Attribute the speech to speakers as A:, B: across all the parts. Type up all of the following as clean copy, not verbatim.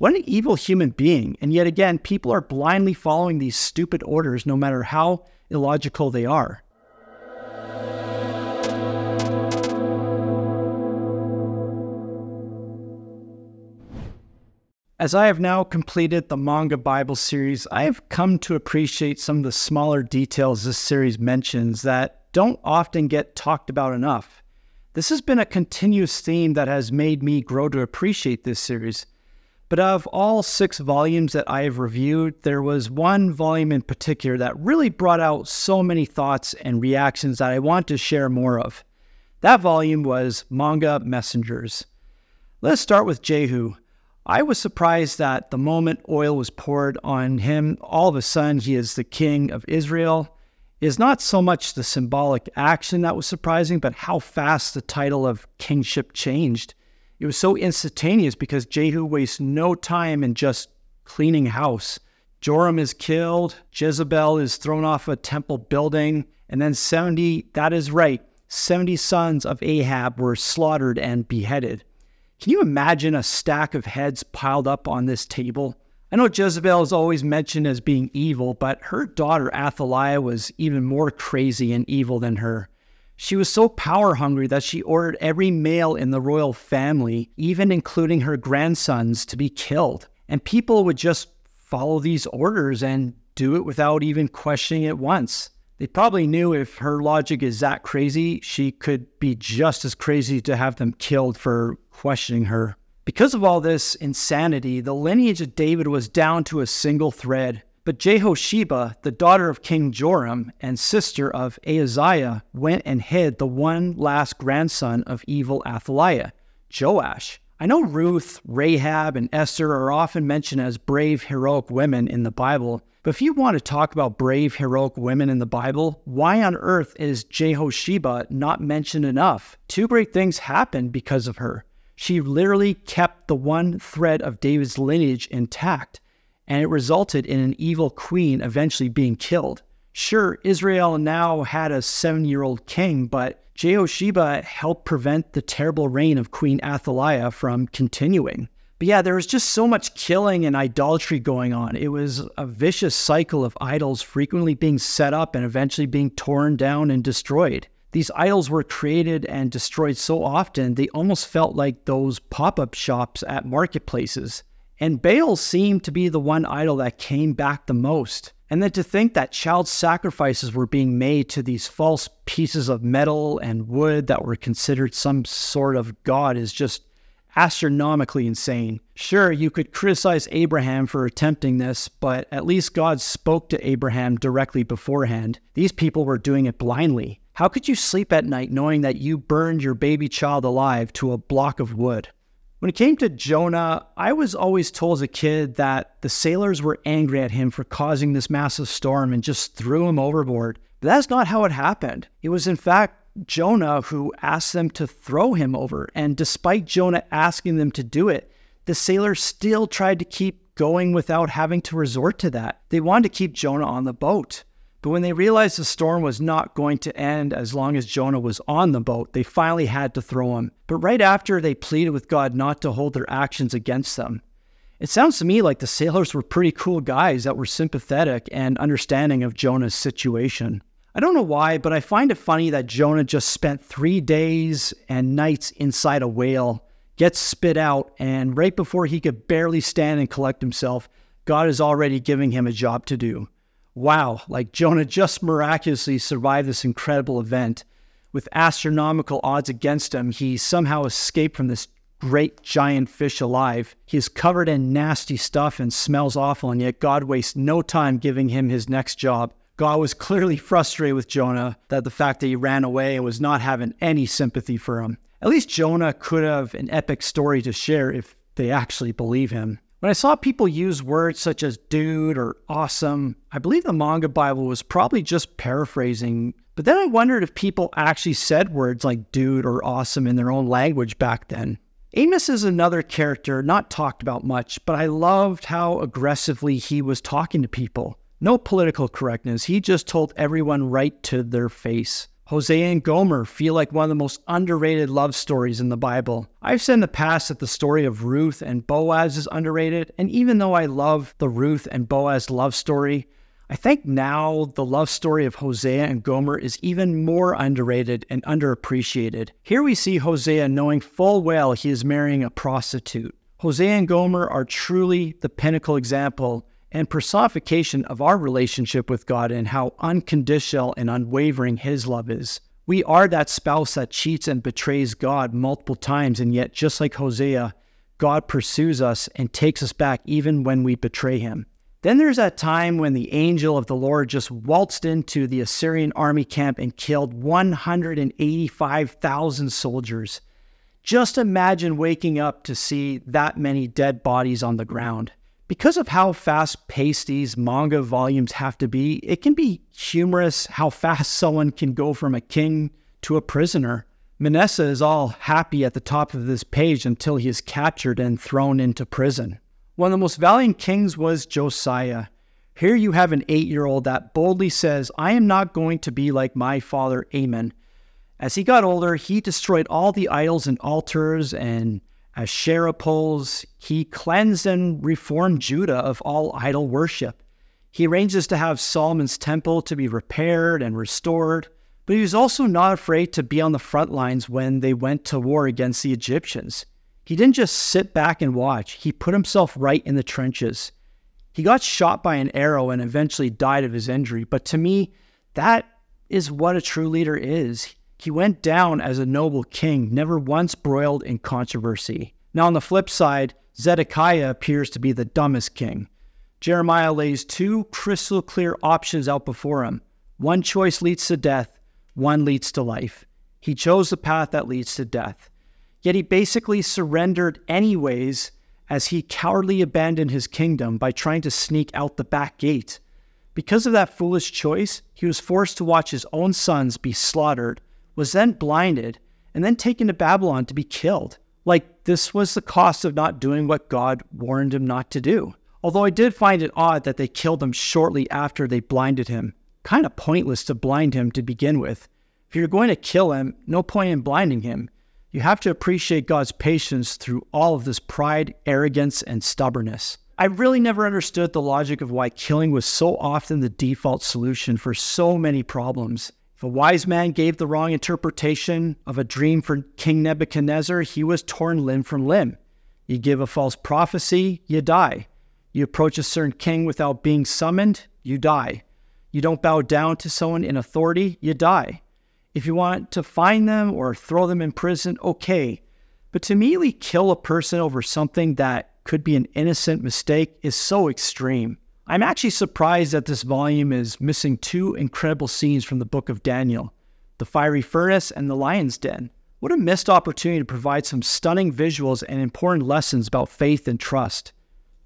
A: What an evil human being. And yet again, people are blindly following these stupid orders no matter how illogical they are. As I have now completed the Manga Bible series, I have come to appreciate some of the smaller details this series mentions that don't often get talked about enough. This has been a continuous theme that has made me grow to appreciate this series. But of all 6 volumes that I have reviewed, there was one volume in particular that really brought out so many thoughts and reactions that I want to share more of. That volume was Manga Messengers. Let's start with Jehu. I was surprised that the moment oil was poured on him, all of a sudden he is the king of Israel. It is not so much the symbolic action that was surprising, but how fast the title of kingship changed. It was so instantaneous because Jehu wastes no time in just cleaning house. Joram is killed, Jezebel is thrown off a temple building, and then 70 sons of Ahab were slaughtered and beheaded. Can you imagine a stack of heads piled up on this table? I know Jezebel is always mentioned as being evil, but her daughter Athaliah was even more crazy and evil than her. She was so power-hungry that she ordered every male in the royal family, even including her grandsons, to be killed. And people would just follow these orders and do it without even questioning it once. They probably knew if her logic is that crazy, she could be just as crazy to have them killed for questioning her. Because of all this insanity, the lineage of David was down to a single thread. But Jehosheba, the daughter of King Joram and sister of Ahaziah, went and hid the one last grandson of evil Athaliah, Joash. I know Ruth, Rahab, and Esther are often mentioned as brave, heroic women in the Bible, but if you want to talk about brave, heroic women in the Bible, why on earth is Jehosheba not mentioned enough? 2 great things happened because of her. She literally kept the one thread of David's lineage intact, and it resulted in an evil queen eventually being killed. Sure, Israel now had a 7-year-old king, but Jehosheba helped prevent the terrible reign of Queen Athaliah from continuing. But yeah, there was just so much killing and idolatry going on. It was a vicious cycle of idols frequently being set up and eventually being torn down and destroyed. These idols were created and destroyed so often, they almost felt like those pop-up shops at marketplaces. And Baal seemed to be the one idol that came back the most. And then to think that child sacrifices were being made to these false pieces of metal and wood that were considered some sort of god is just astronomically insane. Sure, you could criticize Abraham for attempting this, but at least God spoke to Abraham directly beforehand. These people were doing it blindly. How could you sleep at night knowing that you burned your baby child alive to a block of wood? When it came to Jonah, I was always told as a kid that the sailors were angry at him for causing this massive storm and just threw him overboard. But that's not how it happened. It was in fact Jonah who asked them to throw him over. And despite Jonah asking them to do it, the sailors still tried to keep going without having to resort to that. They wanted to keep Jonah on the boat. But when they realized the storm was not going to end as long as Jonah was on the boat, they finally had to throw him. But right after, they pleaded with God not to hold their actions against them. It sounds to me like the sailors were pretty cool guys that were sympathetic and understanding of Jonah's situation. I don't know why, but I find it funny that Jonah just spent 3 days and nights inside a whale, gets spit out, and right before he could barely stand and collect himself, God is already giving him a job to do. Wow, like Jonah just miraculously survived this incredible event. With astronomical odds against him, he somehow escaped from this great giant fish alive. He is covered in nasty stuff and smells awful, and yet God wastes no time giving him his next job. God was clearly frustrated with Jonah, that the fact that he ran away and was not having any sympathy for him. At least Jonah could have an epic story to share if they actually believe him. When I saw people use words such as dude or awesome, I believe the Manga Bible was probably just paraphrasing. But then I wondered if people actually said words like dude or awesome in their own language back then. Amos is another character not talked about much, but I loved how aggressively he was talking to people. No political correctness, he just told everyone right to their face. Hosea and Gomer feel like one of the most underrated love stories in the Bible. I've said in the past that the story of Ruth and Boaz is underrated, and even though I love the Ruth and Boaz love story, I think now the love story of Hosea and Gomer is even more underrated and underappreciated. Here we see Hosea knowing full well he is marrying a prostitute. Hosea and Gomer are truly the pinnacle example and personification of our relationship with God and how unconditional and unwavering His love is. We are that spouse that cheats and betrays God multiple times, and yet, just like Hosea, God pursues us and takes us back even when we betray Him. Then there's that time when the angel of the Lord just waltzed into the Assyrian army camp and killed 185,000 soldiers. Just imagine waking up to see that many dead bodies on the ground. Because of how fast-paced these manga volumes have to be, it can be humorous how fast someone can go from a king to a prisoner. Manasseh is all happy at the top of this page until he is captured and thrown into prison. One of the most valiant kings was Josiah. Here you have an 8-year-old that boldly says, "I am not going to be like my father Amon." As he got older, he destroyed all the idols and altars and Asherah poles. He cleansed and reformed Judah of all idol worship. He arranges to have Solomon's temple to be repaired and restored, but he was also not afraid to be on the front lines when they went to war against the Egyptians. He didn't just sit back and watch. He put himself right in the trenches. He got shot by an arrow and eventually died of his injury, but to me, that is what a true leader is. He went down as a noble king, never once broiled in controversy. Now on the flip side, Zedekiah appears to be the dumbest king. Jeremiah lays 2 crystal clear options out before him. One choice leads to death, one leads to life. He chose the path that leads to death. Yet he basically surrendered anyways as he cowardly abandoned his kingdom by trying to sneak out the back gate. Because of that foolish choice, he was forced to watch his own sons be slaughtered, was then blinded, and then taken to Babylon to be killed. Like this was the cost of not doing what God warned him not to do. Although I did find it odd that they killed him shortly after they blinded him. Kind of pointless to blind him to begin with. If you're going to kill him, no point in blinding him. You have to appreciate God's patience through all of this pride, arrogance, and stubbornness. I really never understood the logic of why killing was so often the default solution for so many problems. If a wise man gave the wrong interpretation of a dream for King Nebuchadnezzar, he was torn limb from limb. You give a false prophecy, you die. You approach a certain king without being summoned, you die. You don't bow down to someone in authority, you die. If you want to fine them or throw them in prison, okay. But to immediately kill a person over something that could be an innocent mistake is so extreme. I'm actually surprised that this volume is missing 2 incredible scenes from the book of Daniel, the fiery furnace and the lion's den. What a missed opportunity to provide some stunning visuals and important lessons about faith and trust.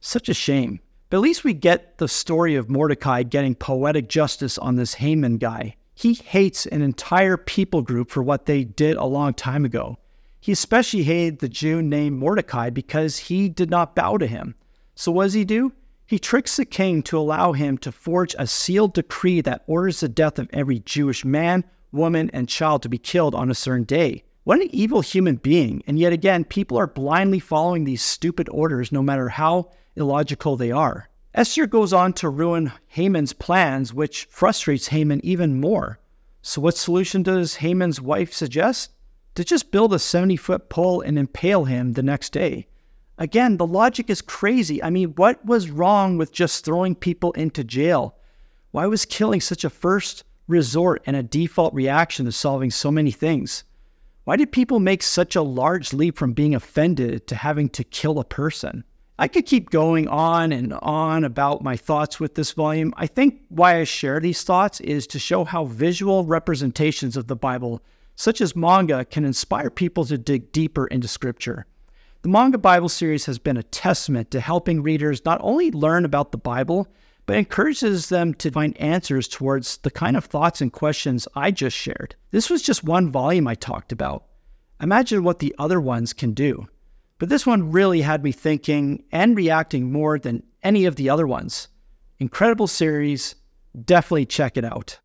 A: Such a shame. But at least we get the story of Mordecai getting poetic justice on this Haman guy. He hates an entire people group for what they did a long time ago. He especially hated the Jew named Mordecai because he did not bow to him. So what does he do? He tricks the king to allow him to forge a sealed decree that orders the death of every Jewish man, woman, and child to be killed on a certain day. What an evil human being. And yet again, people are blindly following these stupid orders no matter how illogical they are. Esther goes on to ruin Haman's plans, which frustrates Haman even more. So what solution does Haman's wife suggest? To just build a 70-foot pole and impale him the next day. Again, the logic is crazy. I mean, what was wrong with just throwing people into jail? Why was killing such a first resort and a default reaction to solving so many things? Why did people make such a large leap from being offended to having to kill a person? I could keep going on and on about my thoughts with this volume. I think why I share these thoughts is to show how visual representations of the Bible, such as manga, can inspire people to dig deeper into Scripture. The Manga Bible Series has been a testament to helping readers not only learn about the Bible, but encourages them to find answers towards the kind of thoughts and questions I just shared. This was just one volume I talked about. Imagine what the other ones can do. But this one really had me thinking and reacting more than any of the other ones. Incredible series. Definitely check it out.